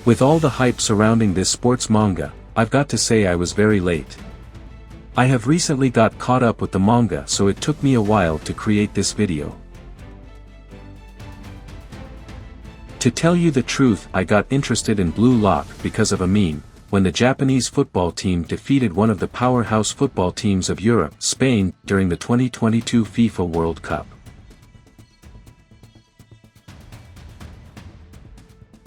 With all the hype surrounding this sports manga, I've got to say I was very late. I have recently got caught up with the manga, so it took me a while to create this video. To tell you the truth, I got interested in Blue Lock because of a meme, when the Japanese football team defeated one of the powerhouse football teams of Europe, Spain, during the 2022 FIFA World Cup.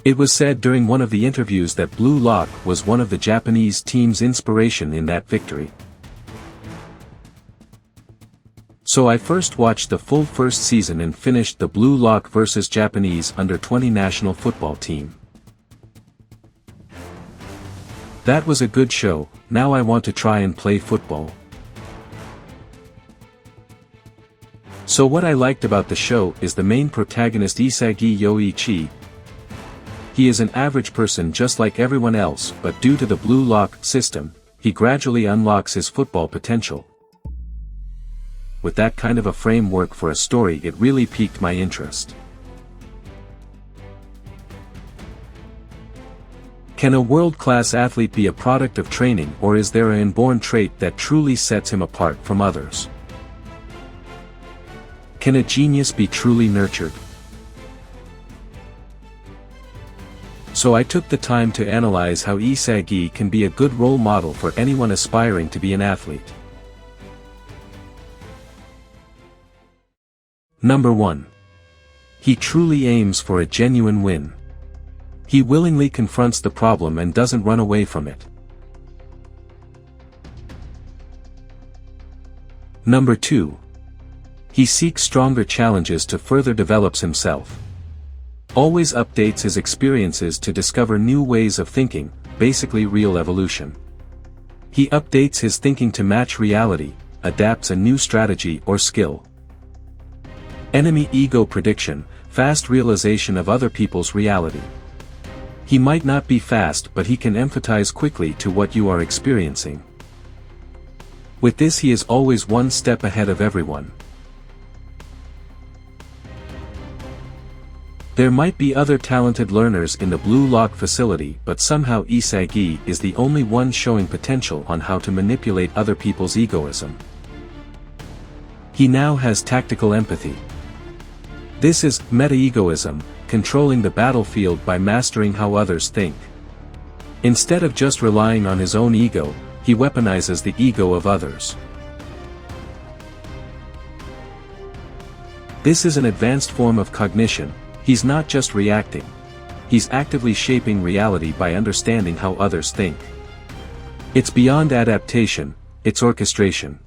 It was said during one of the interviews that Blue Lock was one of the Japanese team's inspiration in that victory. So I first watched the full first season and finished the Blue Lock vs Japanese under-20 national football team. That was a good show. Now I want to try and play football. So what I liked about the show is the main protagonist Isagi Yoichi. He is an average person just like everyone else, but due to the Blue Lock system, he gradually unlocks his football potential. With that kind of a framework for a story, it really piqued my interest. Can a world-class athlete be a product of training, or is there an inborn trait that truly sets him apart from others? Can a genius be truly nurtured? So I took the time to analyze how Isagi can be a good role model for anyone aspiring to be an athlete. Number 1. He truly aims for a genuine win. He willingly confronts the problem and doesn't run away from it. Number 2. He seeks stronger challenges to further develops himself. Always updates his experiences to discover new ways of thinking, basically real evolution. He updates his thinking to match reality, adapts a new strategy or skill. Enemy ego prediction, fast realization of other people's reality. He might not be fast, but he can empathize quickly to what you are experiencing. With this, he is always one step ahead of everyone. There might be other talented learners in the Blue Lock facility, but somehow Isagi is the only one showing potential on how to manipulate other people's egoism. He now has tactical empathy. This is meta-egoism, controlling the battlefield by mastering how others think. Instead of just relying on his own ego, he weaponizes the ego of others. This is an advanced form of cognition. He's not just reacting. He's actively shaping reality by understanding how others think. It's beyond adaptation, it's orchestration.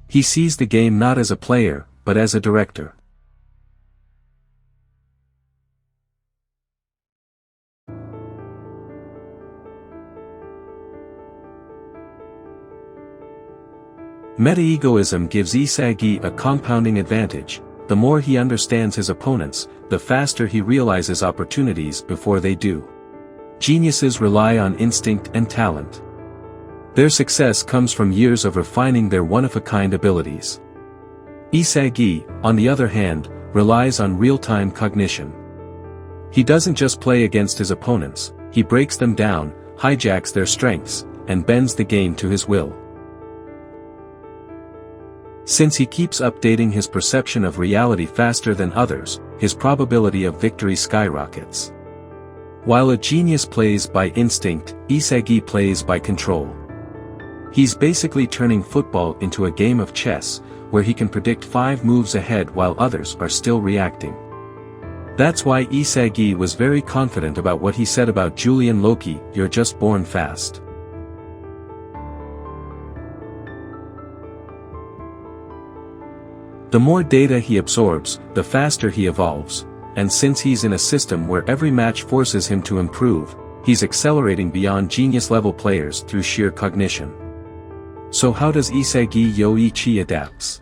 He sees the game not as a player, but as a director. Meta-egoism gives Isagi a compounding advantage. The more he understands his opponents, the faster he realizes opportunities before they do. Geniuses rely on instinct and talent. Their success comes from years of refining their one-of-a-kind abilities. Isagi, on the other hand, relies on real-time cognition. He doesn't just play against his opponents, he breaks them down, hijacks their strengths, and bends the game to his will. Since he keeps updating his perception of reality faster than others, his probability of victory skyrockets. While a genius plays by instinct, Isagi plays by control. He's basically turning football into a game of chess, where he can predict 5 moves ahead while others are still reacting. That's why Isagi was very confident about what he said about Julian Loki, "You're just born fast." The more data he absorbs, the faster he evolves, and since he's in a system where every match forces him to improve, he's accelerating beyond genius-level players through sheer cognition. So how does Isagi Yoichi adapts?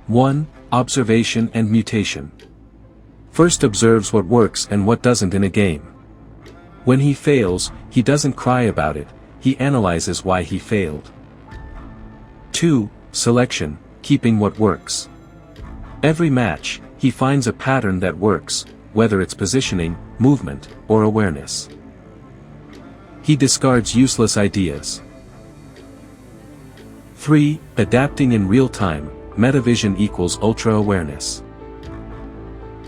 1. Observation and mutation. First observes what works and what doesn't in a game. When he fails, he doesn't cry about it, he analyzes why he failed. 2. Selection, keeping what works. Every match, he finds a pattern that works, whether it's positioning, movement, or awareness. He discards useless ideas. 3. Adapting in real time, Metavision equals ultra-awareness.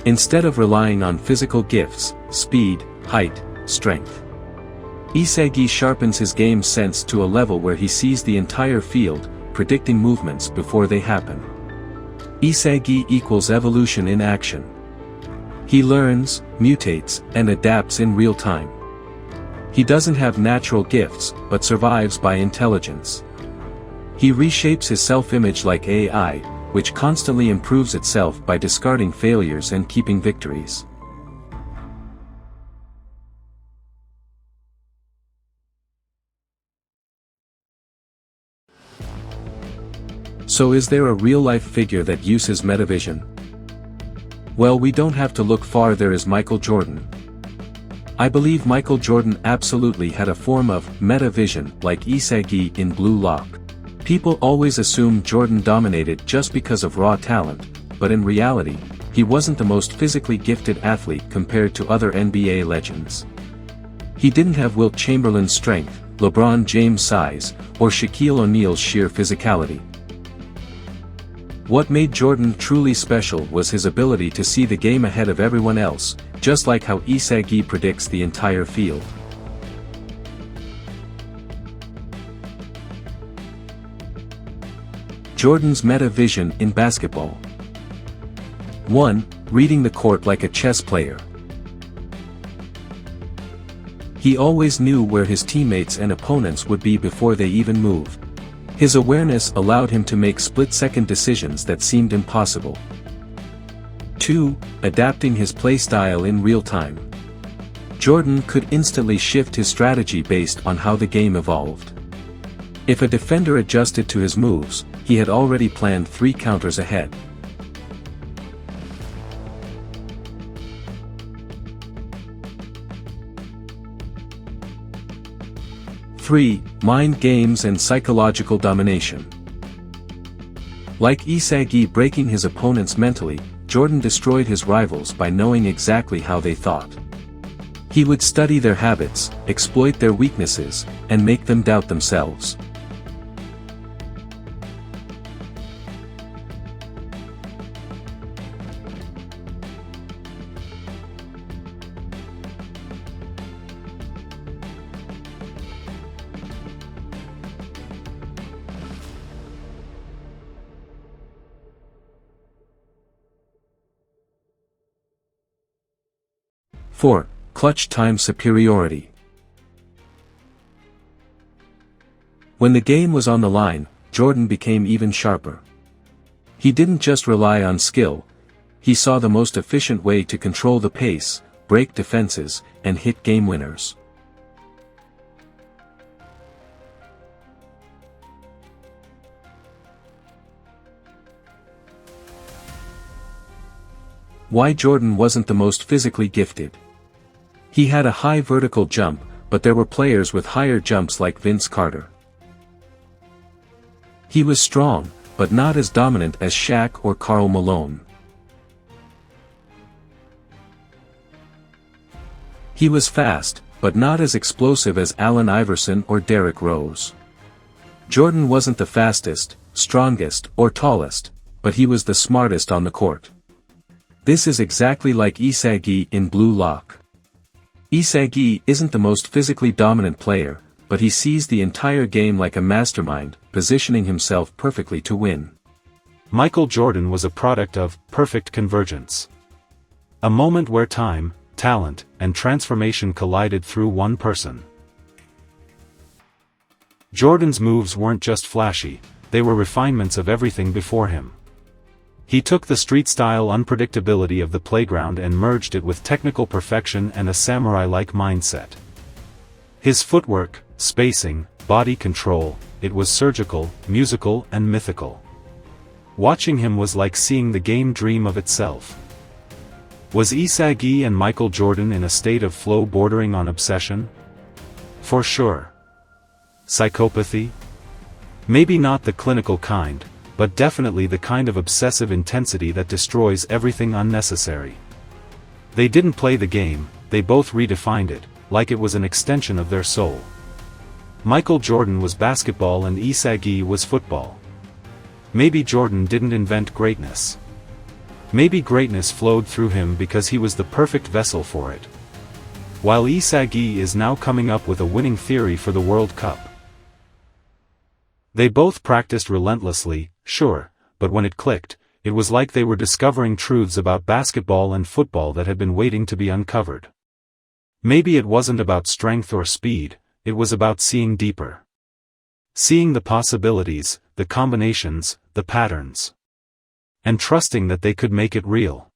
Instead of relying on physical gifts, speed, height, strength, Isagi sharpens his game sense to a level where he sees the entire field, predicting movements before they happen. Isagi equals evolution in action. He learns, mutates, and adapts in real time. He doesn't have natural gifts, but survives by intelligence. He reshapes his self-image like AI, which constantly improves itself by discarding failures and keeping victories. So is there a real-life figure that uses Metavision? Well, we don't have to look far. There is Michael Jordan. I believe Michael Jordan absolutely had a form of Metavision like Isagi in Blue Lock. People always assume Jordan dominated just because of raw talent, but in reality, he wasn't the most physically gifted athlete compared to other NBA legends. He didn't have Wilt Chamberlain's strength, LeBron James' size, or Shaquille O'Neal's sheer physicality. What made Jordan truly special was his ability to see the game ahead of everyone else, just like how Isagi predicts the entire field. Jordan's Metavision in basketball. 1. Reading the court like a chess player. He always knew where his teammates and opponents would be before they even moved. His awareness allowed him to make split-second decisions that seemed impossible. 2. Adapting his playstyle in real time. Jordan could instantly shift his strategy based on how the game evolved. If a defender adjusted to his moves, he had already planned 3 counters ahead. Three, mind games and psychological domination. Like Isagi breaking his opponents mentally, Jordan destroyed his rivals by knowing exactly how they thought. He would study their habits, exploit their weaknesses, and make them doubt themselves. Four, clutch time superiority. When the game was on the line, Jordan became even sharper. He didn't just rely on skill, he saw the most efficient way to control the pace, break defenses, and hit game winners. Why Jordan wasn't the most physically gifted? He had a high vertical jump, but there were players with higher jumps like Vince Carter. He was strong, but not as dominant as Shaq or Karl Malone. He was fast, but not as explosive as Allen Iverson or Derrick Rose. Jordan wasn't the fastest, strongest, or tallest, but he was the smartest on the court. This is exactly like Isagi in Blue Lock. Isagi isn't the most physically dominant player, but he sees the entire game like a mastermind, positioning himself perfectly to win. Michael Jordan was a product of perfect convergence. A moment where time, talent, and transformation collided through one person. Jordan's moves weren't just flashy, they were refinements of everything before him. He took the street-style unpredictability of the playground and merged it with technical perfection and a samurai-like mindset. His footwork, spacing, body control, it was surgical, musical, and mythical. Watching him was like seeing the game dream of itself. Was Isagi and Michael Jordan in a state of flow bordering on obsession? For sure. Psychopathy? Maybe not the clinical kind, but definitely the kind of obsessive intensity that destroys everything unnecessary. They didn't play the game, they both redefined it, like it was an extension of their soul. Michael Jordan was basketball and Isagi was football. Maybe Jordan didn't invent greatness. Maybe greatness flowed through him because he was the perfect vessel for it. While Isagi is now coming up with a winning theory for the World Cup. They both practiced relentlessly, sure, but when it clicked, it was like they were discovering truths about basketball and football that had been waiting to be uncovered. Maybe it wasn't about strength or speed, it was about seeing deeper. Seeing the possibilities, the combinations, the patterns. And trusting that they could make it real.